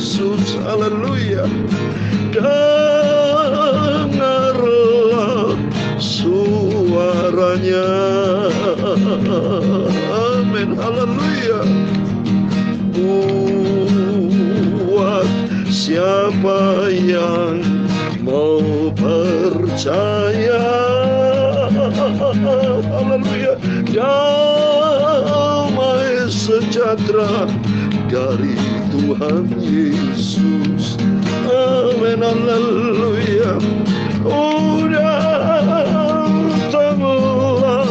Yesus. Haleluya. Dengarlah suaranya. Amin. Haleluya. Buat siapa yang mau percaya, haleluya, damai sejahtera dari Tuhan Yesus. Amin. Haleluya. Datanglah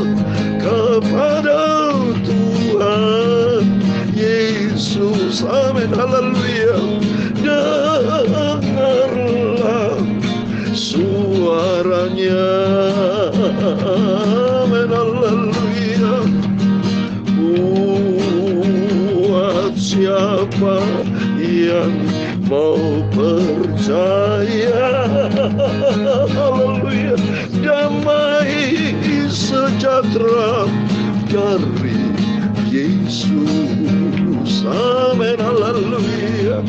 kepada Tuhan Yesus. Amin. Haleluya. Dengarlah suaranya. Amin. Haleluya. Buat siapa yang mau percaya, haleluya, damai sejahtera dari Yesus. Amin. Haleluya.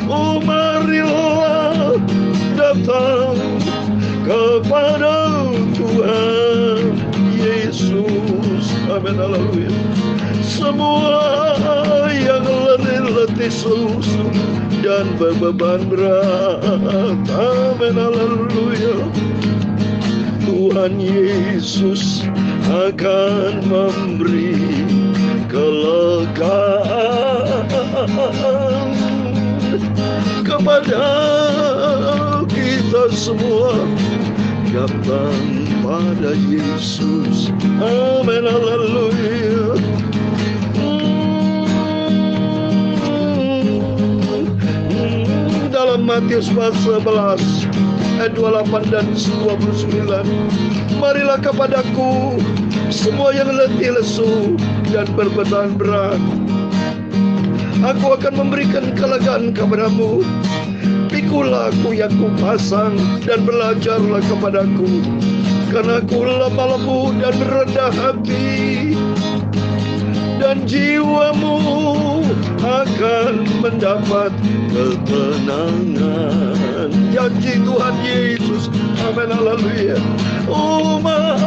Oh, marilah datang kepada Tuhan Yesus. Amin. Haleluya. Semua yang letih lesu dan berbeban berat, amin. Haleluya. Tuhan Yesus akan memberi kelegaan kepada kita semua. Datang pada Yesus. Amin. Haleluya. Dalam Matius pasal 11 ayat 28 dan 29, marilah kepadaku semua yang letih lesu dan berbeban berat, aku akan memberikan kelegaan kepadamu. Pikulah aku yang kupasang dan belajarlah kepadaku, karena aku lemah lembut dan rendah hati, dan jiwamu akan mendapat ketenangan. Janji Tuhan Yesus. Amin. Haleluya. Oh, marilah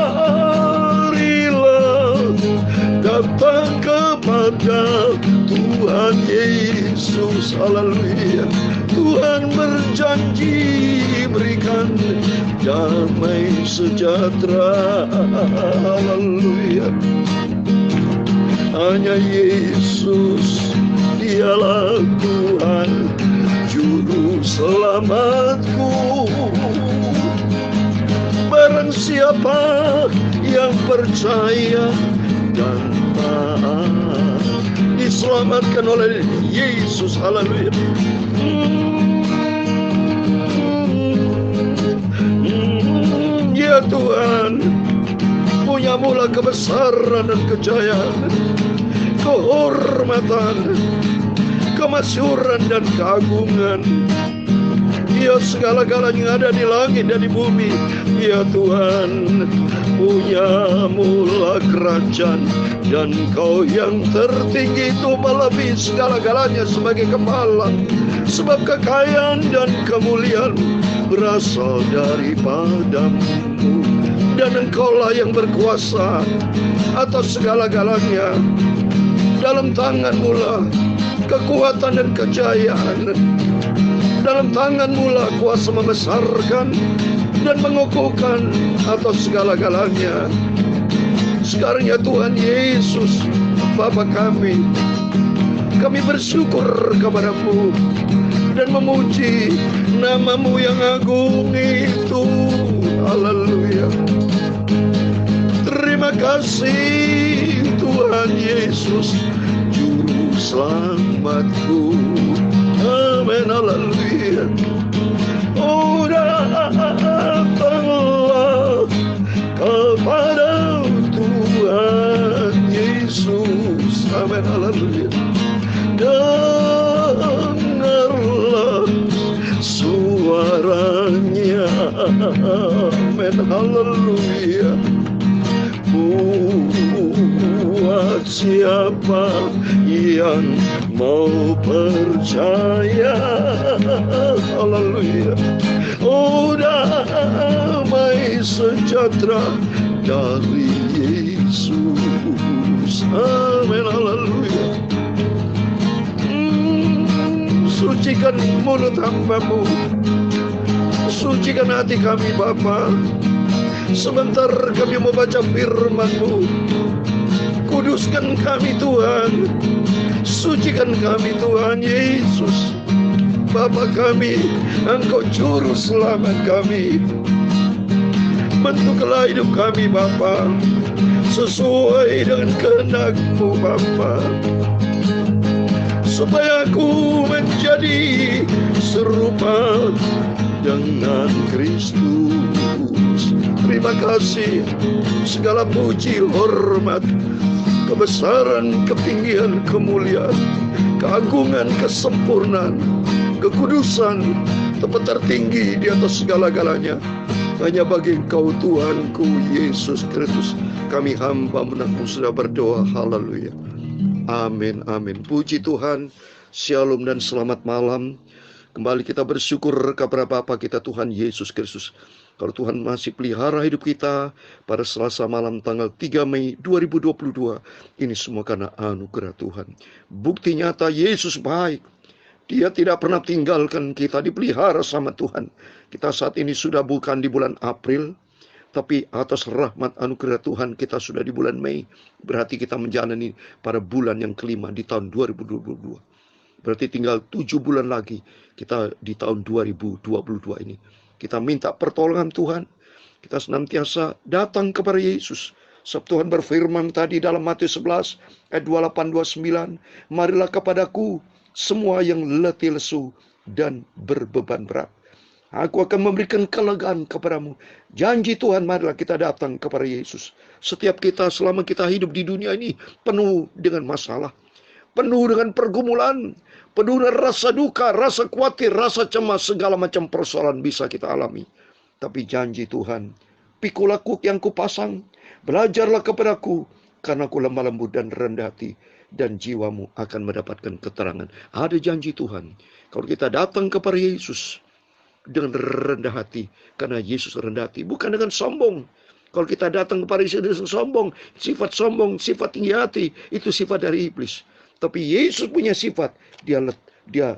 datang kepada Tuhan Yesus. Haleluya. Tuhan berjanji berikan damai sejahtera. Haleluya. Hanya Yesus, dialah Tuhan juru selamatku. Barang siapa yang percaya dan taat, diselamatkan oleh Yesus. Haleluya. Ya Tuhan, punyamulah kebesaran dan kejayaan, kehormatan, kemasyhuran dan keagungan. Ya, segala-galanya ada di langit dan di bumi. Ya Tuhan, punyamulah kerajaan, dan Kau yang tertinggi itu melebihi segala-galanya sebagai kepala. Sebab kekayaan dan kemuliaan berasal daripadamu, dan Engkaulah yang berkuasa atas segala-galanya. Dalam tangan-Mu lah kekuatan dan kejayaan. Dalam tangan-Mu lah kuasa membesarkan dan mengukuhkan atas segala-galanya. Sekarang ya Tuhan Yesus, Bapa kami bersyukur kepada-Mu dan memuji nama-Mu yang agung itu. Haleluya. Terima kasih Tuhan Yesus, juru selamatku. Amin. Haleluya. Oh, datanglah kepada Tuhan Yesus. Amin. Haleluya. Dengarlah suaranya. Amin. Haleluya. Buat siapa yang mau percaya. Haleluya. Oh, damai sejahtera dari Yesus. Amin. Haleluya. Sucikan mulut hamba-Mu, sucikan hati kami Bapa. Sebentar kami mau baca firman-Mu. Kuduskan kami Tuhan, sucikan kami Tuhan Yesus. Bapa kami, Engkau juru selamat kami. Bentuklah hidup kami Bapa, sesuai dengan kehendak-Mu Bapa, supaya aku menjadi serupa dengan Kristus. Terima kasih, segala puji, hormat, kebesaran, ketinggian, kemuliaan, keagungan, kesempurnaan, kekudusan, tempat tertinggi di atas segala-galanya hanya bagi Engkau Tuhanku Yesus Kristus. Kami hamba menakmu sudah berdoa. Haleluya. Amin, amin. Puji Tuhan. Shalom dan selamat malam. Kembali kita bersyukur kepada Bapa kita Tuhan Yesus Kristus. Kalau Tuhan masih pelihara hidup kita pada Selasa malam tanggal 3 Mei 2022. Ini semua karena anugerah Tuhan. Bukti nyata Yesus baik. Dia tidak pernah tinggalkan kita, dipelihara sama Tuhan. Kita saat ini sudah bukan di bulan April, tapi atas rahmat anugerah Tuhan kita sudah di bulan Mei. Berarti kita menjalani pada bulan yang kelima di tahun 2022. Berarti tinggal 7 bulan lagi kita di tahun 2022 ini. Kita minta pertolongan Tuhan. Kita senantiasa datang kepada Yesus. Sebab Tuhan berfirman tadi dalam Matius 11 ayat 28-29. Marilah kepadaku semua yang letih lesu dan berbeban berat. Aku akan memberikan kelegaan kepadamu. Janji Tuhan, marilah kita datang kepada Yesus. Setiap kita selama kita hidup di dunia ini penuh dengan masalah. Penuh dengan pergumulan, penuh dengan rasa duka, rasa khawatir, rasa cemas, segala macam persoalan bisa kita alami. Tapi janji Tuhan, pikulah kuk yang kupasang, belajarlah kepadaku, karena aku lemah lembut dan rendah hati, dan jiwamu akan mendapatkan keterangan. Ada janji Tuhan, kalau kita datang kepada Yesus dengan rendah hati, karena Yesus rendah hati, bukan dengan sombong. Kalau kita datang kepada Yesus dengan sombong, sifat tinggi hati, itu sifat dari iblis. Tapi Yesus punya sifat, dia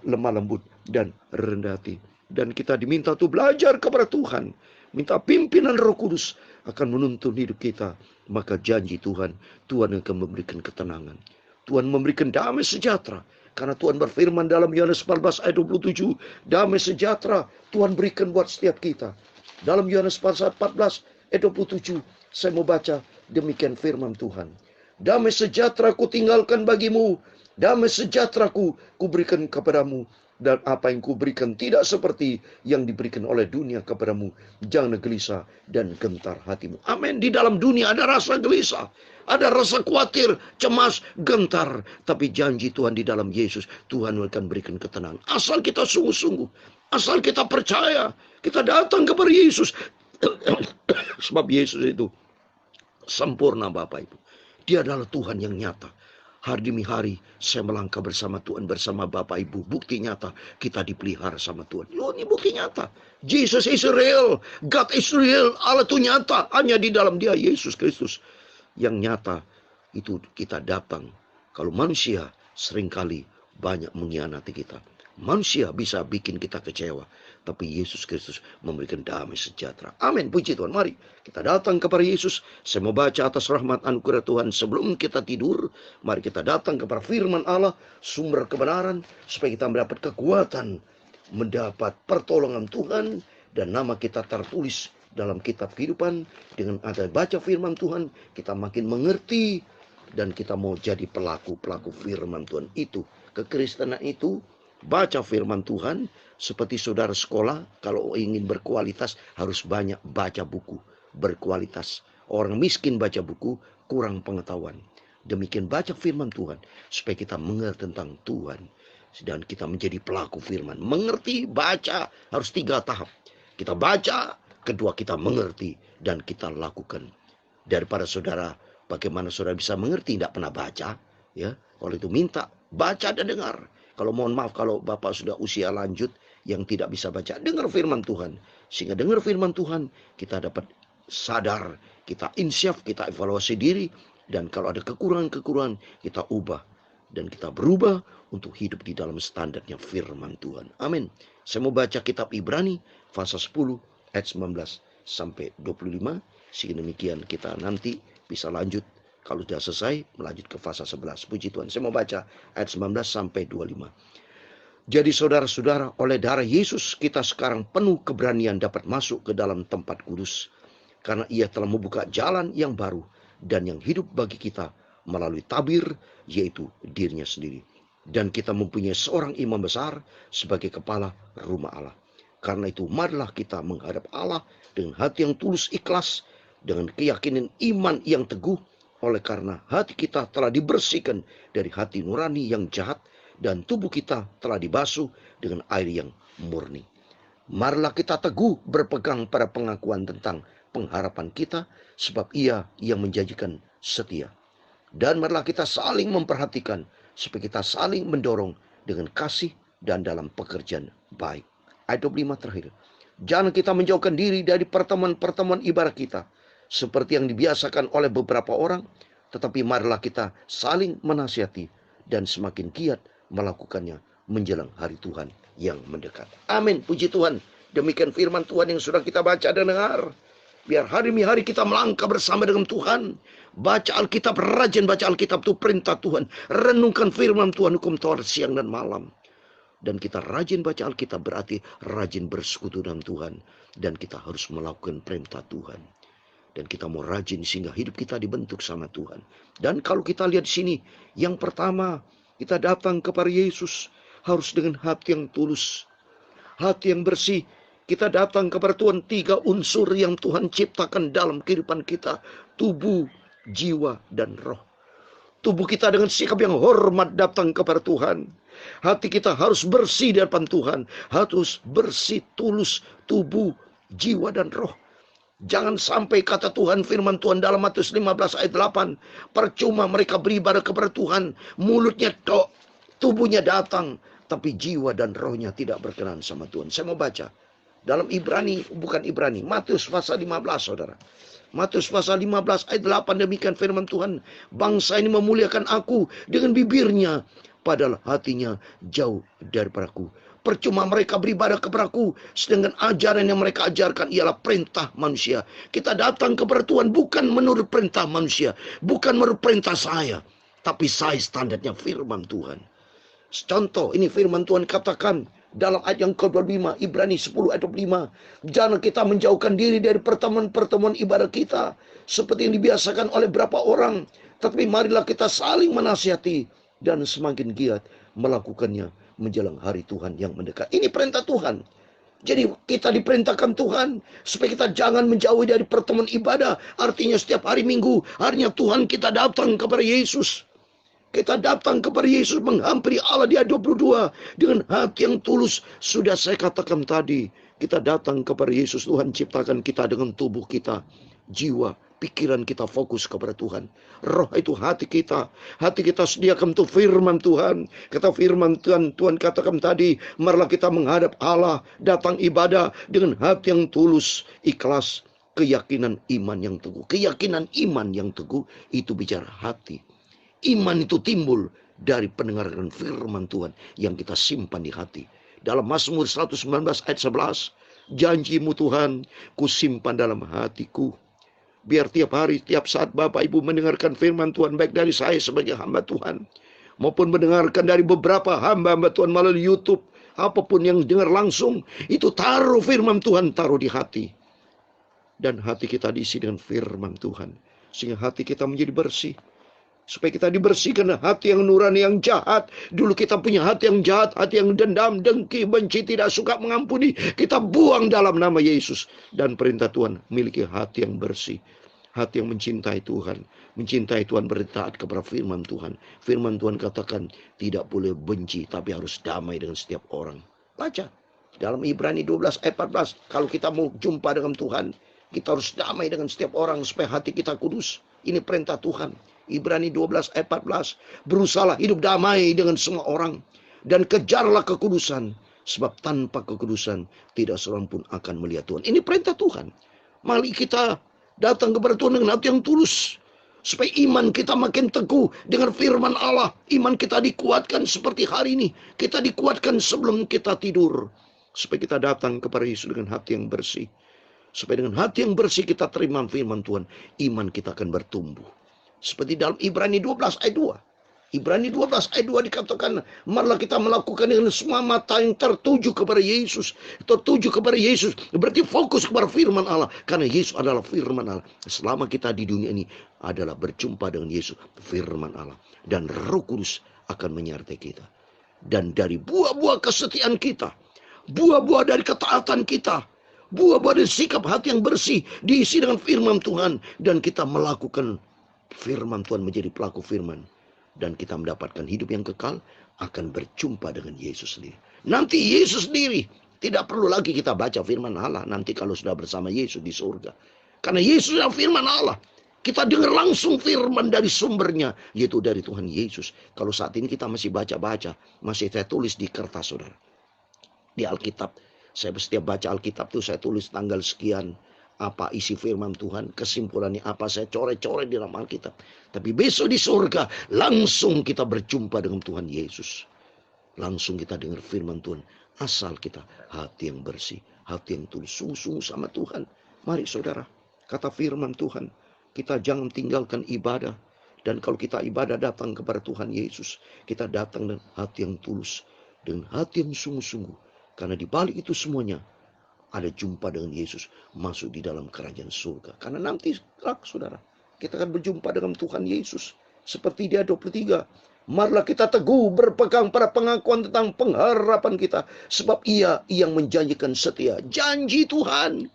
lemah lembut dan rendah hati. Dan kita diminta untuk belajar kepada Tuhan. Minta pimpinan Roh Kudus akan menuntun hidup kita. Maka janji Tuhan, Tuhan akan memberikan ketenangan. Tuhan memberikan damai sejahtera. Karena Tuhan berfirman dalam Yohanes 14 ayat 27. Damai sejahtera Tuhan berikan buat setiap kita. Dalam Yohanes 14 ayat 27. Saya mau baca demikian firman Tuhan. Damai sejahtera ku tinggalkan bagimu. Damai sejahtera ku berikan kepadamu. Dan apa yang ku berikan tidak seperti yang diberikan oleh dunia kepadamu. Jangan gelisah dan gentar hatimu. Amin. Di dalam dunia ada rasa gelisah. Ada rasa khawatir, cemas, gentar. Tapi janji Tuhan di dalam Yesus, Tuhan akan berikan ketenangan. Asal kita sungguh-sungguh. Asal kita percaya. Kita datang kepada Yesus. Sebab Yesus itu sempurna Bapak Ibu. Dia adalah Tuhan yang nyata. Hari demi hari saya melangkah bersama Tuhan, bersama Bapak Ibu. Bukti nyata kita dipelihara sama Tuhan. Oh, ini bukti nyata. Jesus is real. God is real. Allah itu nyata. Hanya di dalam Dia Yesus Kristus yang nyata. Itu kita datang. Kalau manusia seringkali banyak mengkhianati kita. Manusia bisa bikin kita kecewa. Tapi Yesus Kristus memberikan damai sejahtera. Amin. Puji Tuhan. Mari kita datang kepada Yesus. Saya mau baca atas rahmat anugerah Tuhan. Sebelum kita tidur, mari kita datang kepada firman Allah, sumber kebenaran, supaya kita mendapat kekuatan, mendapat pertolongan Tuhan, dan nama kita tertulis dalam kitab kehidupan. Dengan ada baca firman Tuhan, kita makin mengerti, dan kita mau jadi pelaku-pelaku firman Tuhan itu. Kekristenan itu baca firman Tuhan. Seperti saudara sekolah, kalau ingin berkualitas harus banyak baca buku berkualitas. Orang miskin baca buku, kurang pengetahuan. Demikian baca firman Tuhan, supaya kita mengerti tentang Tuhan. Dan kita menjadi pelaku firman. Mengerti, baca, harus 3 tahap. Kita baca, kedua kita mengerti, dan kita lakukan. Daripada saudara, bagaimana saudara bisa mengerti, tidak pernah baca. Ya, oleh itu minta Baca dan dengar. Kalau mohon maaf, kalau Bapak sudah usia lanjut yang tidak bisa baca, dengar firman Tuhan. Sehingga dengar firman Tuhan, kita dapat sadar, kita insyaf, kita evaluasi diri. Dan kalau ada kekurangan-kekurangan, kita ubah. Dan kita berubah untuk hidup di dalam standarnya firman Tuhan. Amin. Saya mau baca kitab Ibrani, pasal 10, ayat 19 sampai 25. Sehingga demikian kita nanti bisa lanjut. Kalau sudah selesai, melanjut ke fase 11. Puji Tuhan. Saya mau baca ayat 19 sampai 25. Jadi saudara-saudara, oleh darah Yesus kita sekarang penuh keberanian dapat masuk ke dalam tempat kudus. Karena ia telah membuka jalan yang baru dan yang hidup bagi kita melalui tabir, yaitu dirinya sendiri. Dan kita mempunyai seorang imam besar sebagai kepala rumah Allah. Karena itu marilah kita menghadap Allah dengan hati yang tulus ikhlas, dengan keyakinan iman yang teguh, oleh karena hati kita telah dibersihkan dari hati nurani yang jahat dan tubuh kita telah dibasuh dengan air yang murni. Marilah kita teguh berpegang pada pengakuan tentang pengharapan kita, sebab Ia yang menjanjikan setia. Dan marilah kita saling memperhatikan, supaya kita saling mendorong dengan kasih dan dalam pekerjaan baik. Ayat 25 terakhir. Jangan kita menjauhkan diri dari pertemuan-pertemuan ibadah kita, seperti yang dibiasakan oleh beberapa orang, tetapi marilah kita saling menasihati dan semakin giat melakukannya menjelang hari Tuhan yang mendekat. Amin. Puji Tuhan. Demikian firman Tuhan yang sudah kita baca dan dengar. Biar hari demi hari kita melangkah bersama dengan Tuhan. Baca Alkitab, rajin baca Alkitab, itu perintah Tuhan. Renungkan firman Tuhan, hukum Taurat siang dan malam. Dan kita rajin baca Alkitab berarti rajin bersekutu dengan Tuhan. Dan kita harus melakukan perintah Tuhan. Dan kita mau rajin sehingga hidup kita dibentuk sama Tuhan. Dan kalau kita lihat di sini, yang pertama, kita datang kepada Yesus harus dengan hati yang tulus, hati yang bersih. Kita datang kepada Tuhan, 3 unsur yang Tuhan ciptakan dalam kehidupan kita: tubuh, jiwa, dan roh. Tubuh kita dengan sikap yang hormat datang kepada Tuhan. Hati kita harus bersih di hadapan Tuhan, harus bersih, tulus, tubuh, jiwa, dan roh. Jangan sampai kata Tuhan, firman Tuhan dalam Matius 15 ayat 8, percuma mereka beribadah kepada Tuhan, mulutnya tok, tubuhnya datang, tapi jiwa dan rohnya tidak berkenan sama Tuhan. Saya mau baca dalam Matius pasal 15, saudara. Matius pasal 15 ayat 8, demikian firman Tuhan, bangsa ini memuliakan aku dengan bibirnya, padahal hatinya jauh daripadaku. Percuma mereka beribadah kepadaku, sedangkan ajaran yang mereka ajarkan ialah perintah manusia. Kita datang kepada Tuhan bukan menurut perintah manusia, bukan menurut perintah saya, tapi saya standarnya firman Tuhan. Contoh, ini firman Tuhan katakan dalam ayat yang ke-25, Ibrani 10 ayat 25. Jangan kita menjauhkan diri dari pertemuan-pertemuan ibadah kita, seperti yang dibiasakan oleh beberapa orang, tapi marilah kita saling menasihati dan semakin giat melakukannya menjelang hari Tuhan yang mendekat. Ini perintah Tuhan. Jadi kita diperintahkan Tuhan supaya kita jangan menjauhi dari pertemuan ibadah. Artinya setiap hari Minggu, harinya Tuhan kita datang kepada Yesus. Kita datang kepada Yesus, menghampiri Allah di ayat 22 dengan hati yang tulus. Sudah saya katakan tadi, kita datang kepada Yesus. Tuhan ciptakan kita dengan tubuh kita, jiwa, pikiran kita fokus kepada Tuhan. Roh itu hati kita. Hati kita sediakan untuk firman Tuhan. Kata firman Tuhan, Tuhan katakan tadi, marilah kita menghadap Allah, datang ibadah dengan hati yang tulus, ikhlas, keyakinan iman yang teguh. Keyakinan iman yang teguh itu bicara hati. Iman itu timbul dari pendengaran firman Tuhan yang kita simpan di hati. Dalam Mazmur 119 ayat 11, janjimu Tuhan, ku simpan dalam hatiku. Biar tiap hari, tiap saat Bapak Ibu mendengarkan firman Tuhan, baik dari saya sebagai hamba Tuhan, maupun mendengarkan dari beberapa hamba-hamba Tuhan melalui YouTube, apapun yang dengar langsung, itu taruh firman Tuhan, taruh di hati. Dan hati kita diisi dengan firman Tuhan, sehingga hati kita menjadi bersih. Supaya kita dibersihkan hati yang nurani yang jahat. Dulu kita punya hati yang jahat, hati yang dendam, dengki, benci, tidak suka mengampuni. Kita buang dalam nama Yesus. Dan perintah Tuhan, miliki hati yang bersih. Hati yang mencintai Tuhan. Mencintai Tuhan, bertaat kepada firman Tuhan. Firman Tuhan katakan, tidak boleh benci, tapi harus damai dengan setiap orang. Baca. Dalam Ibrani 12 ayat 14. Kalau kita mau jumpa dengan Tuhan, kita harus damai dengan setiap orang supaya hati kita kudus. Ini perintah Tuhan. Ibrani 12 ayat 14. Berusahalah hidup damai dengan semua orang. Dan kejarlah kekudusan. Sebab tanpa kekudusan tidak seorang pun akan melihat Tuhan. Ini perintah Tuhan. Mari kita datang kepada Tuhan dengan hati yang tulus. Supaya iman kita makin teguh dengan firman Allah. Iman kita dikuatkan seperti hari ini. Kita dikuatkan sebelum kita tidur. Supaya kita datang kepada Yesus dengan hati yang bersih. Supaya dengan hati yang bersih kita terima firman Tuhan. Iman kita akan bertumbuh. Seperti dalam Ibrani 12 ayat 2. Ibrani 12 ayat 2 dikatakan, marilah kita melakukan dengan semua mata yang tertuju kepada Yesus. Tertuju kepada Yesus, berarti fokus kepada firman Allah. Karena Yesus adalah firman Allah. Selama kita di dunia ini adalah berjumpa dengan Yesus, firman Allah. Dan Roh Kudus akan menyertai kita. Dan dari buah-buah kesetiaan kita, buah-buah dari ketaatan kita, buah-buah dari sikap hati yang bersih, diisi dengan firman Tuhan. Dan kita melakukan firman Tuhan, menjadi pelaku firman. Dan kita mendapatkan hidup yang kekal, akan berjumpa dengan Yesus sendiri. Nanti Yesus sendiri, tidak perlu lagi kita baca firman Allah nanti kalau sudah bersama Yesus di surga. Karena Yesus adalah firman Allah. Kita dengar langsung firman dari sumbernya, yaitu dari Tuhan Yesus. Kalau saat ini kita masih baca-baca, masih saya tulis di kertas, saudara. Di Alkitab, saya setiap baca Alkitab itu saya tulis tanggal sekian, apa isi firman Tuhan, kesimpulannya apa, saya coret-coret di dalam Alkitab. Tapi besok di surga, langsung kita berjumpa dengan Tuhan Yesus. Langsung kita dengar firman Tuhan. Asal kita hati yang bersih, hati yang tulus, sungguh-sungguh sama Tuhan. Mari saudara, kata firman Tuhan, kita jangan tinggalkan ibadah. Dan kalau kita ibadah datang kepada Tuhan Yesus, kita datang dengan hati yang tulus, dengan hati yang sungguh-sungguh. Karena di balik itu semuanya, ada jumpa dengan Yesus, masuk di dalam kerajaan surga. Karena nanti, saudara, kita akan berjumpa dengan Tuhan Yesus. Seperti dia 23. Marilah kita teguh berpegang pada pengakuan tentang pengharapan kita. Sebab ia yang menjanjikan setia. Janji Tuhan.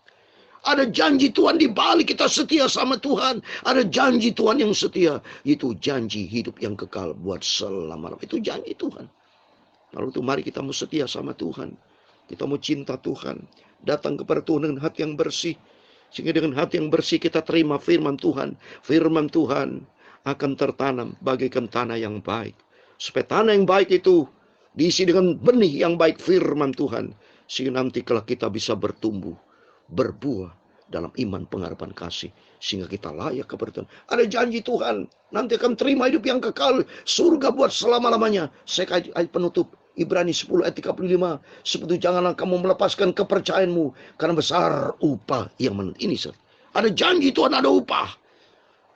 Ada janji Tuhan di balik kita setia sama Tuhan. Ada janji Tuhan yang setia. Itu janji hidup yang kekal buat selama-lamanya. Itu janji Tuhan. Lalu itu mari kita mau setia sama Tuhan. Kita mau cinta Tuhan. Datang kepada Tuhan dengan hati yang bersih. Sehingga dengan hati yang bersih kita terima firman Tuhan. Firman Tuhan akan tertanam bagaikan tanah yang baik. Supaya tanah yang baik itu diisi dengan benih yang baik firman Tuhan. Sehingga nanti kalau kita bisa bertumbuh, berbuah dalam iman, pengharapan, kasih. Sehingga kita layak kepada Tuhan. Ada janji Tuhan. Nanti akan terima hidup yang kekal. Surga buat selama-lamanya. Saya ayat penutup. Ibrani 10 ayat 35. Sebab itu janganlah kamu melepaskan kepercayaanmu. Karena besar upah yang menanti. Ini ada janji Tuhan, ada upah.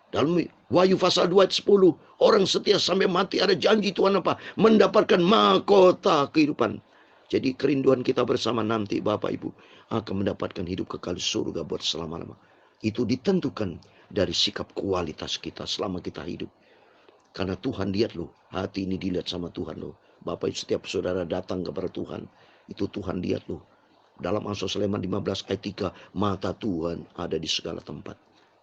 Dalam Wahyu pasal 2 ayat 10. Orang setia sampai mati, ada janji Tuhan apa? Mendapatkan mahkota kehidupan. Jadi kerinduan kita bersama nanti Bapak Ibu akan mendapatkan hidup kekal surga buat selama-lama. Itu ditentukan dari sikap kualitas kita selama kita hidup. Karena Tuhan lihat loh, hati ini dilihat sama Tuhan loh. Bapak Ibu, setiap saudara datang kepada Tuhan, itu Tuhan lihat loh. Dalam Amsal Sulaiman 15 ayat 3, mata Tuhan ada di segala tempat.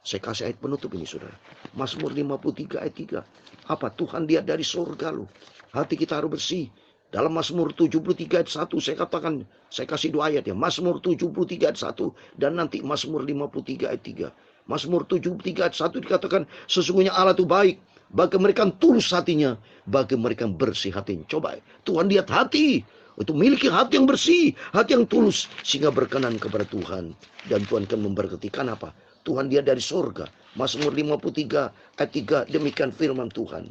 Saya kasih ayat penutup ini saudara. Mazmur 53 ayat 3. Apa? Tuhan lihat dari surga loh. Hati kita harus bersih. Dalam Mazmur 73 ayat 1 saya katakan, saya kasih 2 ayat ya. Mazmur 73 ayat 1 dan nanti Mazmur 53 ayat 3. Mazmur 73 ayat 1 dikatakan, sesungguhnya Allah itu baik bagi mereka yang tulus hatinya, bagi mereka yang bersih hatinya. Coba, Tuhan lihat hati. Itu miliki hati yang bersih, hati yang tulus, sehingga berkenan kepada Tuhan. Dan Tuhan akan memberkati. Kenapa? Tuhan dia dari surga. Mazmur 53 ayat 3, demikian firman Tuhan.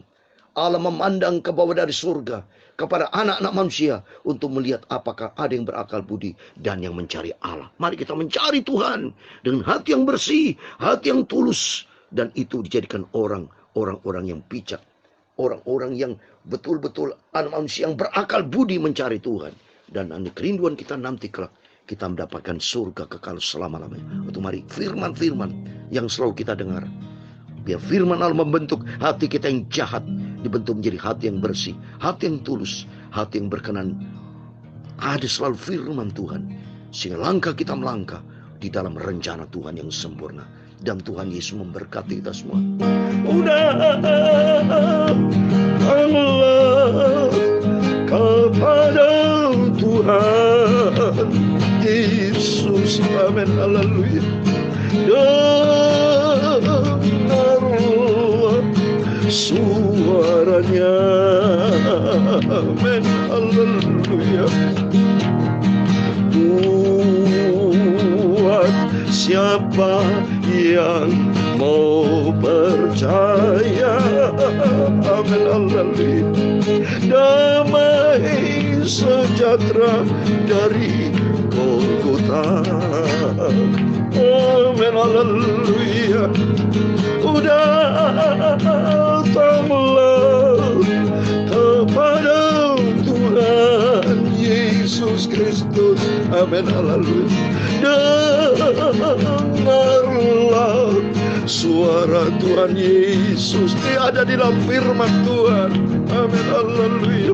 Allah memandang ke bawah dari surga kepada anak-anak manusia untuk melihat apakah ada yang berakal budi dan yang mencari Allah. Mari kita mencari Tuhan dengan hati yang bersih, hati yang tulus, dan itu dijadikan orang-orang yang bijak, orang-orang yang betul-betul anak manusia yang berakal budi mencari Tuhan. Dan kerinduan kita nanti kelak kita mendapatkan surga kekal selama-lamanya. Untuk mari firman-firman yang selalu kita dengar, biar firman Allah membentuk hati kita yang jahat dibentuk menjadi hati yang bersih, hati yang tulus, hati yang berkenan. Ada selalu firman Tuhan, sehingga langkah kita melangkah di dalam rencana Tuhan yang sempurna. Dan Tuhan Yesus memberkati kita semua. Udah Allah kepada Tuhan Yesus, amin, haleluya. Dengarlah suaranya. Amin, haleluya. Buat siapa yang mau percaya, amin, haleluya. Damai sejahtera dari Golgota, amin, haleluya. Datanglah kepada Tuhan Yesus Kristus, amin, haleluya. Dengarlah suara Tuhan Yesus, Dia ada di dalam firman Tuhan, amin, haleluya.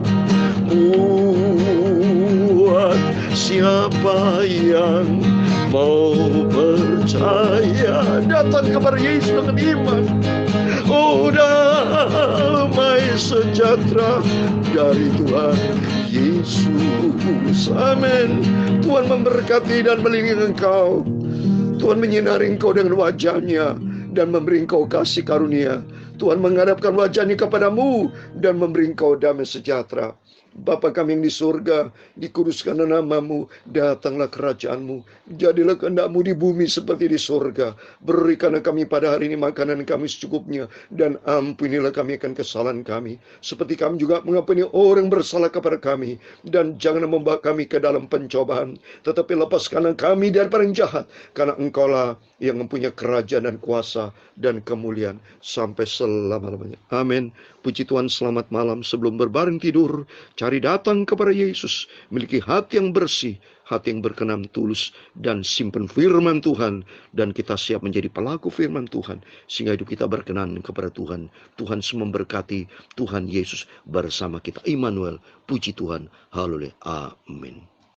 Buat siapa yang mau percaya, datang kepada Yesus dengan iman. Oh, damai sejahtera dari Tuhan Yesus, amin. Tuhan memberkati dan melindungi engkau. Tuhan menyinari engkau dengan wajah-Nya dan memberi engkau kasih karunia. Tuhan menghadapkan wajah-Nya kepadamu dan memberi engkau damai sejahtera. Bapa kami yang di surga, dikuduskanlah namamu, datanglah kerajaan-Mu, jadilah kehendak-Mu di bumi seperti di surga. Berikanlah kami pada hari ini makanan kami secukupnya, dan ampunilah kami akan kesalahan kami, seperti kami juga mengampuni orang bersalah kepada kami. Dan jangan membawa kami ke dalam pencobaan, tetapi lepaskanlah kami daripada yang jahat, karena Engkaulah yang mempunyai kerajaan dan kuasa dan kemuliaan sampai selama-lamanya. Amin. Puji Tuhan, selamat malam. Sebelum berbaring tidur, cari datang kepada Yesus, miliki hati yang bersih, hati yang berkenan tulus, dan simpan firman Tuhan, dan kita siap menjadi pelaku firman Tuhan, sehingga hidup kita berkenan kepada Tuhan. Tuhan memberkati, Tuhan Yesus bersama kita. Immanuel, puji Tuhan, haleluya, amin.